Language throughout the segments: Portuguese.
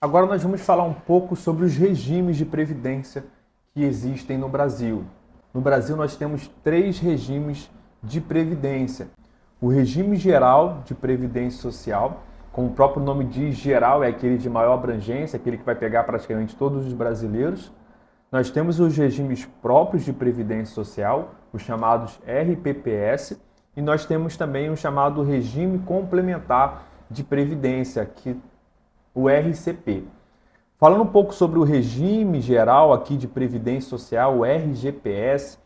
Agora nós vamos falar um pouco sobre os regimes de previdência que existem no Brasil. No Brasil nós temos 3 regimes de previdência. O regime geral de previdência social, como o próprio nome diz, geral é aquele de maior abrangência, aquele que vai pegar praticamente todos os brasileiros. Nós temos os regimes próprios de previdência social, os chamados RPPS, e nós temos também o chamado regime complementar de previdência, o RCP. Falando um pouco sobre o regime geral aqui de previdência social, o RGPS,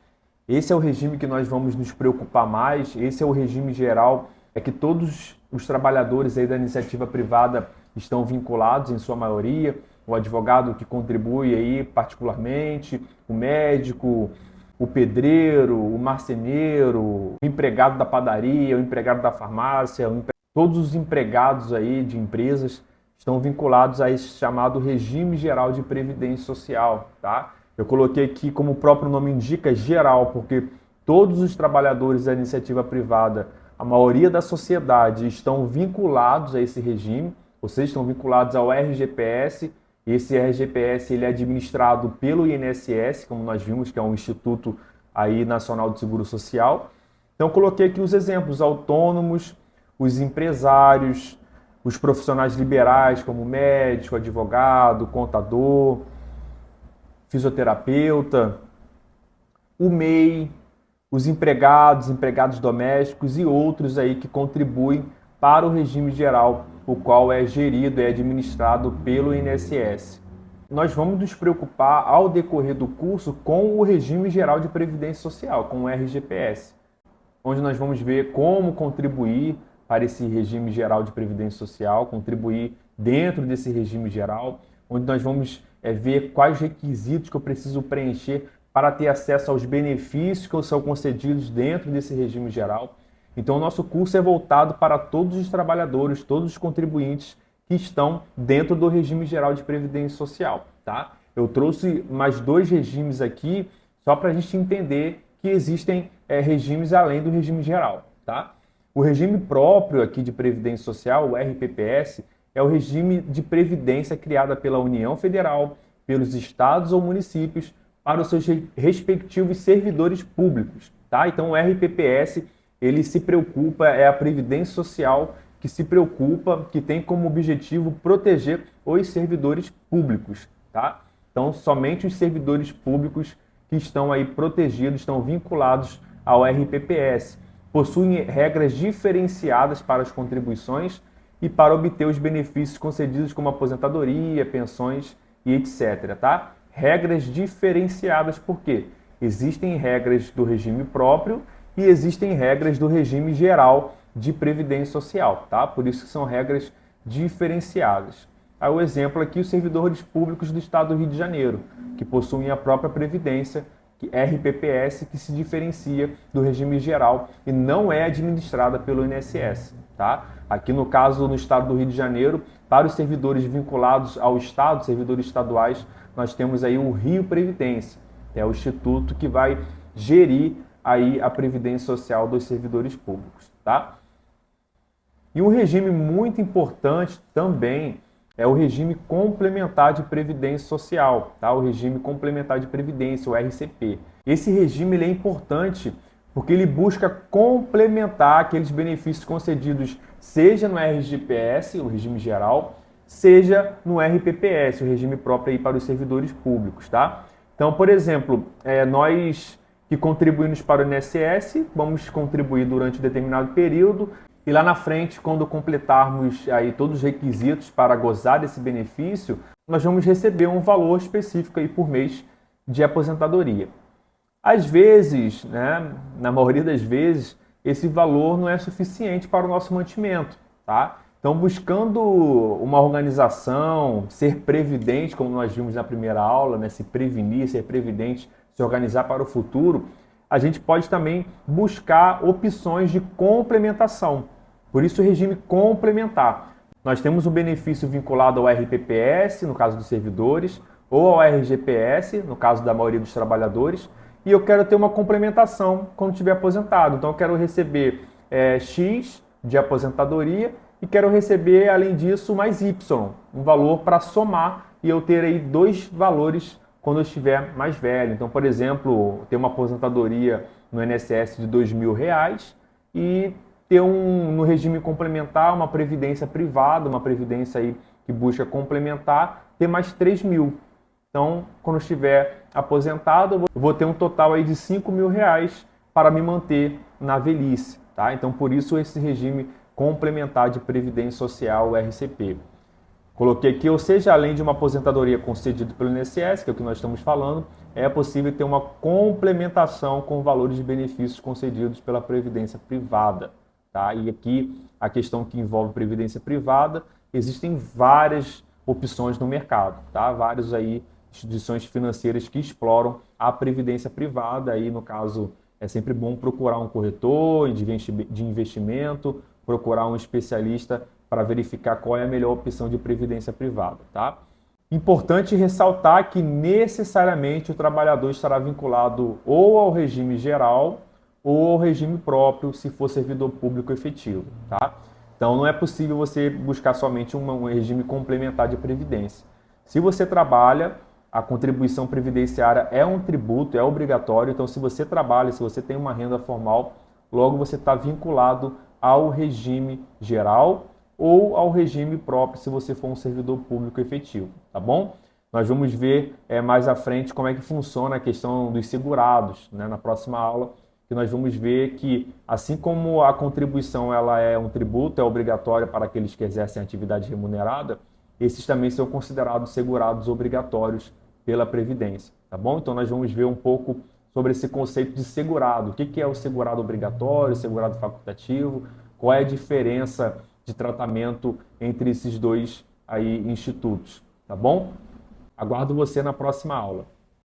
esse é o regime que nós vamos nos preocupar mais, esse é o regime geral, é que todos os trabalhadores aí da iniciativa privada estão vinculados em sua maioria, o advogado que contribui aí particularmente, o médico, o pedreiro, o marceneiro, o empregado da padaria, o empregado da farmácia, todos os empregados aí de empresas estão vinculados a esse chamado regime geral de previdência social, tá? Eu coloquei aqui, como o próprio nome indica, geral, porque todos os trabalhadores da iniciativa privada, a maioria da sociedade, estão vinculados a esse regime, ou seja, estão vinculados ao RGPS. Esse RGPS ele é administrado pelo INSS, como nós vimos, que é um Instituto aí Nacional de Seguro Social. Então, eu coloquei aqui os exemplos: autônomos, os empresários, os profissionais liberais, como médico, advogado, contador, fisioterapeuta, o MEI, os empregados domésticos e outros aí que contribuem para o regime geral, o qual é gerido e administrado pelo INSS. Nós vamos nos preocupar ao decorrer do curso com o regime geral de previdência social, com o RGPS, onde nós vamos ver como contribuir para esse regime geral de previdência social, contribuir dentro desse regime geral, onde nós vamos ver quais requisitos que eu preciso preencher para ter acesso aos benefícios que são concedidos dentro desse regime geral. Então, o nosso curso é voltado para todos os trabalhadores, todos os contribuintes que estão dentro do regime geral de previdência social, tá? Eu trouxe mais 2 regimes aqui, só para a gente entender que existem regimes além do regime geral, tá? O regime próprio aqui de previdência social, o RPPS, é o regime de previdência criada pela União Federal, pelos estados ou municípios, para os seus respectivos servidores públicos, tá? Então, o RPPS ele se preocupa, é a previdência social que se preocupa, que tem como objetivo proteger os servidores públicos, tá? Então, somente os servidores públicos que estão aí protegidos, estão vinculados ao RPPS, possuem regras diferenciadas para as contribuições e para obter os benefícios concedidos como aposentadoria, pensões e etc, tá? Regras diferenciadas porque existem regras do regime próprio e existem regras do regime geral de previdência social, tá? Por isso que são regras diferenciadas. Aí o exemplo aqui, os servidores públicos do Estado do Rio de Janeiro, que possuem a própria previdência, que RPPS, que se diferencia do regime geral e não é administrada pelo INSS, tá? Aqui no caso, no Estado do Rio de Janeiro, para os servidores vinculados ao Estado, servidores estaduais, nós temos aí o Rio Previdência, é o instituto que vai gerir aí a previdência social dos servidores públicos, tá? E um regime muito importante também é o regime complementar de previdência social, tá? O regime complementar de previdência, o RCP. Esse regime ele é importante porque ele busca complementar aqueles benefícios concedidos seja no RGPS, o regime geral, seja no RPPS, o regime próprio aí para os servidores públicos, tá? Então, por exemplo, nós que contribuímos para o INSS, vamos contribuir durante um determinado período e lá na frente, quando completarmos aí todos os requisitos para gozar desse benefício, nós vamos receber um valor específico aí por mês de aposentadoria. Às vezes, né, na maioria das vezes, esse valor não é suficiente para o nosso mantimento, tá? Então, buscando uma organização, ser previdente, como nós vimos na primeira aula, né, se prevenir, ser previdente, se organizar para o futuro, a gente pode também buscar opções de complementação. Por isso, o regime complementar. Nós temos um benefício vinculado ao RPPS, no caso dos servidores, ou ao RGPS, no caso da maioria dos trabalhadores, e eu quero ter uma complementação quando estiver aposentado. Então, eu quero receber X de aposentadoria e quero receber, além disso, mais Y, um valor para somar e eu ter aí dois valores quando eu estiver mais velho. Então, por exemplo, ter uma aposentadoria no INSS de R$ 2.000 e ter no regime complementar uma previdência privada, uma previdência aí que busca complementar, ter mais 3.000. Então, quando eu estiver aposentado, eu vou ter um total aí de R$ 5.000 para me manter na velhice, tá? Então, por isso esse regime complementar de previdência social, o RCP. Coloquei aqui, ou seja, além de uma aposentadoria concedida pelo INSS, que é o que nós estamos falando, é possível ter uma complementação com valores de benefícios concedidos pela previdência privada, tá? E aqui a questão que envolve previdência privada, existem várias opções no mercado, tá? Várias aí instituições financeiras que exploram a previdência privada, aí no caso é sempre bom procurar um corretor de investimento, procurar um especialista para verificar qual é a melhor opção de previdência privada, tá? Importante ressaltar que necessariamente o trabalhador estará vinculado ou ao regime geral ou ao regime próprio, se for servidor público efetivo, tá? Então não é possível você buscar somente um regime complementar de previdência. Se você trabalha, a contribuição previdenciária é um tributo, é obrigatório, então se você trabalha, se você tem uma renda formal, logo você está vinculado ao regime geral ou ao regime próprio, se você for um servidor público efetivo, tá bom? Nós vamos ver mais à frente como é que funciona a questão dos segurados, né, na próxima aula, que nós vamos ver que, assim como a contribuição ela é um tributo, é obrigatória para aqueles que exercem atividade remunerada, esses também são considerados segurados obrigatórios pela Previdência, tá bom? Então nós vamos ver um pouco sobre esse conceito de segurado. O que é o segurado obrigatório, o segurado facultativo, qual é a diferença de tratamento entre esses dois aí institutos, tá bom? Aguardo você na próxima aula.